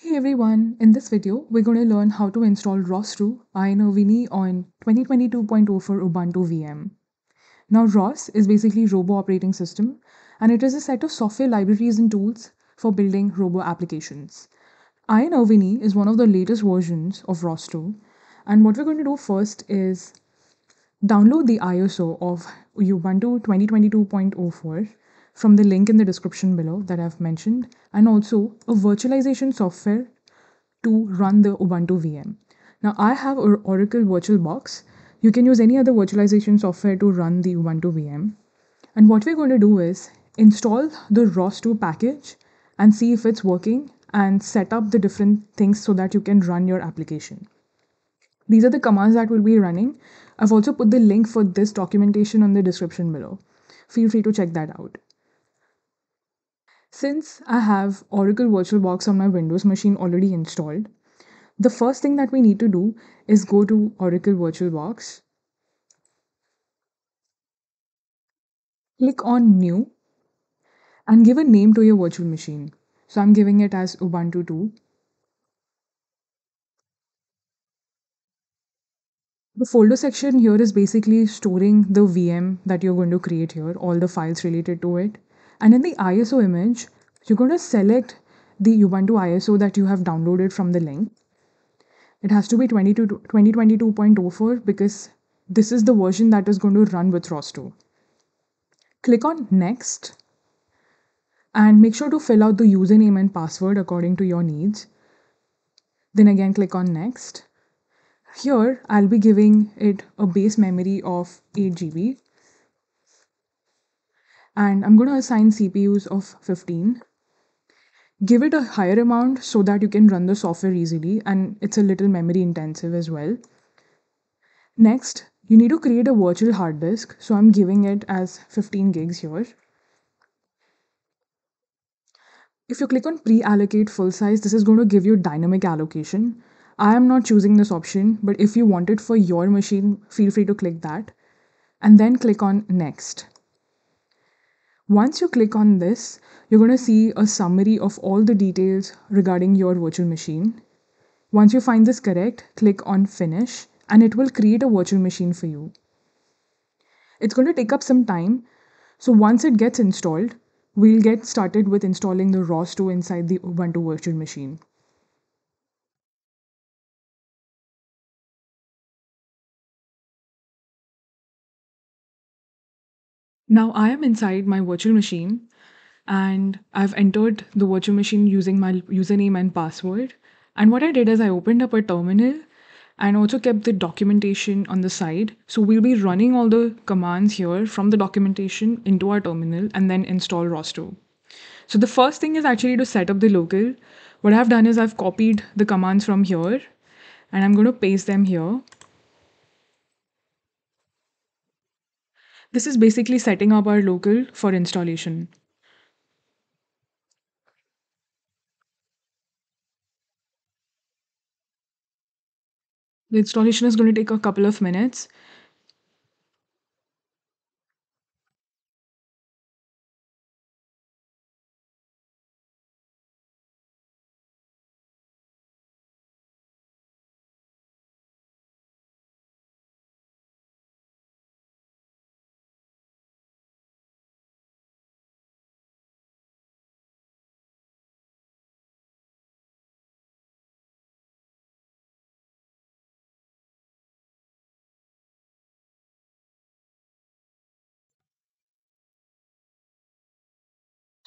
Hey everyone, in this video, we're going to learn how to install ROS2 INOVINI on 2022.0 for Ubuntu VM. Now ROS is basically Robo Operating System, and it is a set of software libraries and tools for building Robo applications. INOVINI is one of the latest versions of ROS2, and what we're going to do first is download the ISO of Ubuntu 2022.04 from the link in the description below that I've mentioned, and also a virtualization software to run the Ubuntu VM. Now, I have Oracle VirtualBox. You can use any other virtualization software to run the Ubuntu VM. And what we're going to do is install the ROS2 package and see if it's working and set up the different things so that you can run your application. These are the commands that will be running. I've also put the link for this documentation on the description below. Feel free to check that out. Since I have Oracle VirtualBox on my Windows machine already installed, the first thing that we need to do is go to Oracle VirtualBox, click on New, and give a name to your virtual machine. So I'm giving it as Ubuntu 2. The folder section here is basically storing the VM that you're going to create here, all the files related to it. And in the ISO image, you're going to select the Ubuntu ISO that you have downloaded from the link. It has to be 2022.04 because this is the version that is going to run with ROS2. Click on Next and make sure to fill out the username and password according to your needs. Then again click on Next. Here I'll be giving it a base memory of 8 GB and I'm going to assign CPUs of 15. Give it a higher amount so that you can run the software easily, and it's a little memory intensive as well. Next, you need to create a virtual hard disk, so I'm giving it as 15 gigs here. If you click on pre-allocate full size, this is going to give you dynamic allocation. I am not choosing this option, but if you want it for your machine, feel free to click that. And then click on Next. Once you click on this, you're going to see a summary of all the details regarding your virtual machine. Once you find this correct, click on Finish, and it will create a virtual machine for you. It's going to take up some time, so once it gets installed, we'll get started with installing the ROS2 inside the Ubuntu virtual machine. Now I am inside my virtual machine and I've entered the virtual machine using my username and password. And what I did is I opened up a terminal and also kept the documentation on the side. So we'll be running all the commands here from the documentation into our terminal and then install ROS2. So the first thing is actually to set up the local. What I've done is I've copied the commands from here and I'm going to paste them here. This is basically setting up our local for installation. The installation is going to take a couple of minutes.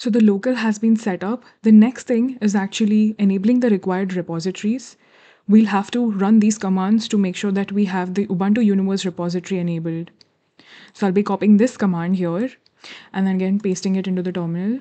So the local has been set up. The next thing is actually enabling the required repositories. We'll have to run these commands to make sure that we have the Ubuntu Universe repository enabled. So I'll be copying this command here and then again pasting it into the terminal.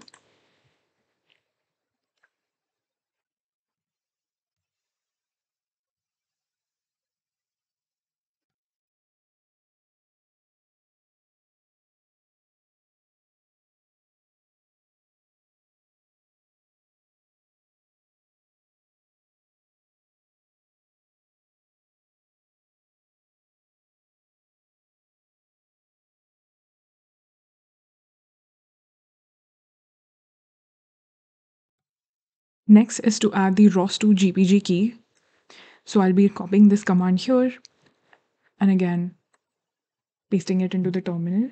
Next is to add the ROS2 GPG key. So I'll be copying this command here and again pasting it into the terminal.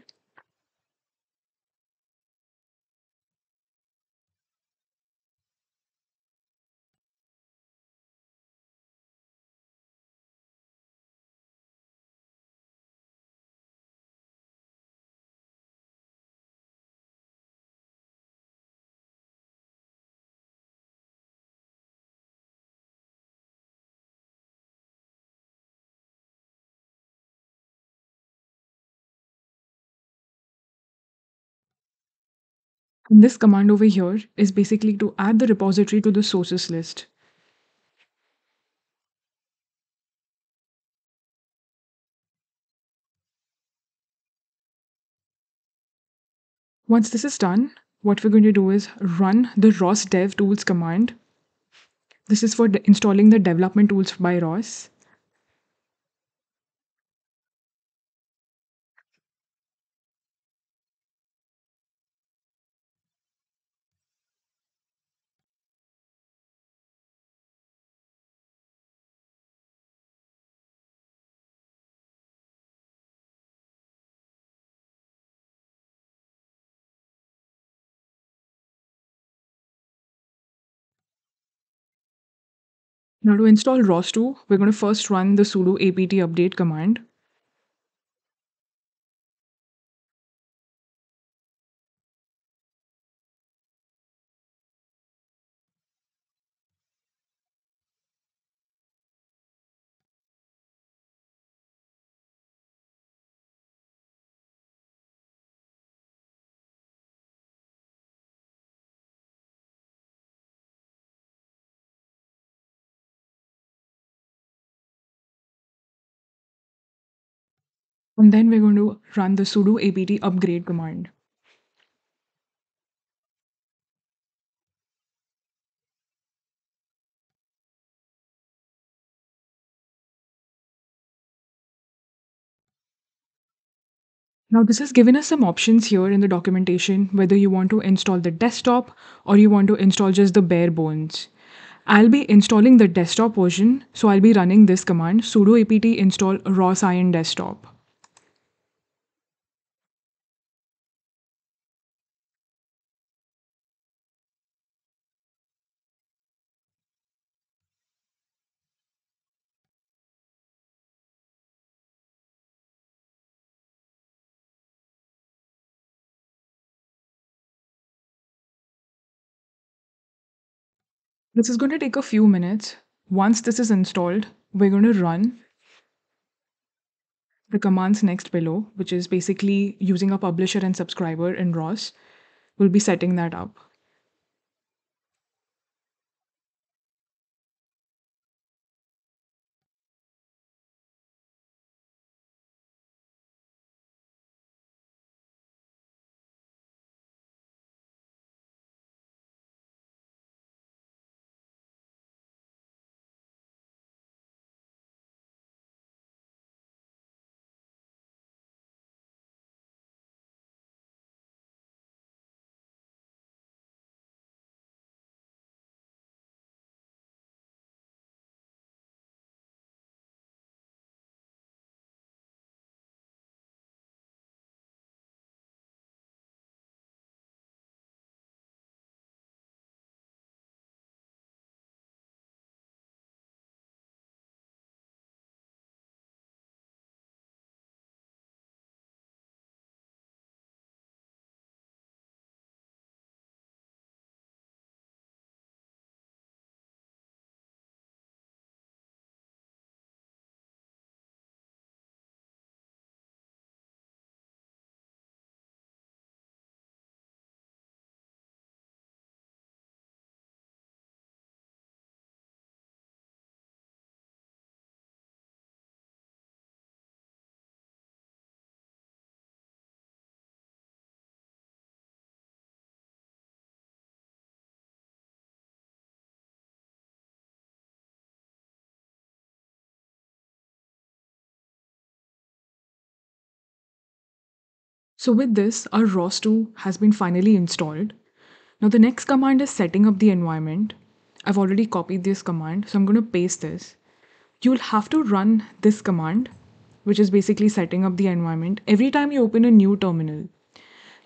And this command over here is basically to add the repository to the sources list. Once this is done, what we're going to do is run the ROS dev tools command. This is for installing the development tools by ROS. Now to install ROS2, we're going to first run the sudo apt update command. And then we're going to run the sudo apt upgrade command. Now this has given us some options here in the documentation, whether you want to install the desktop or you want to install just the bare bones. I'll be installing the desktop version, so I'll be running this command sudo apt install ROS iron desktop. This is going to take a few minutes. Once this is installed, we're going to run the commands next below, which is basically using a publisher and subscriber in ROS. We'll be setting that up. So with this, our ROS2 has been finally installed. Now the next command is setting up the environment. I've already copied this command, so I'm going to paste this. You'll have to run this command, which is basically setting up the environment, every time you open a new terminal.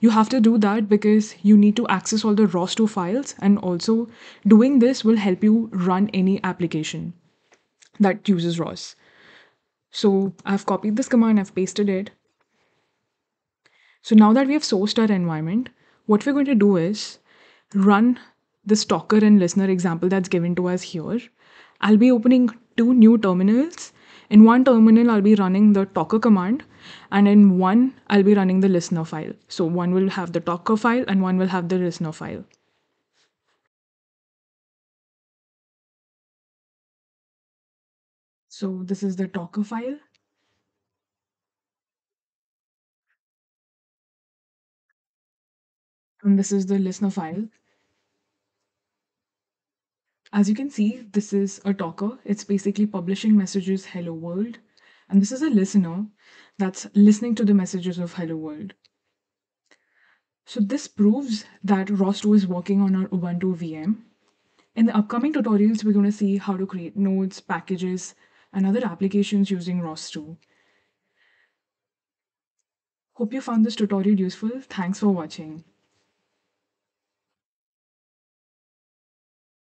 You have to do that because you need to access all the ROS2 files, and also doing this will help you run any application that uses ROS. So I've copied this command, I've pasted it. So now that we have sourced our environment, what we're going to do is run the stalker and listener example that's given to us here. I'll be opening two new terminals. In one terminal, I'll be running the talker command, and in one, I'll be running the listener file. So one will have the talker file and one will have the listener file. So this is the talker file, and this is the listener file. As you can see, this is a talker. It's basically publishing messages hello world. And this is a listener that's listening to the messages of hello world. So this proves that ROS2 is working on our Ubuntu VM. In the upcoming tutorials, we're going to see how to create nodes, packages, and other applications using ROS2. Hope you found this tutorial useful. Thanks for watching.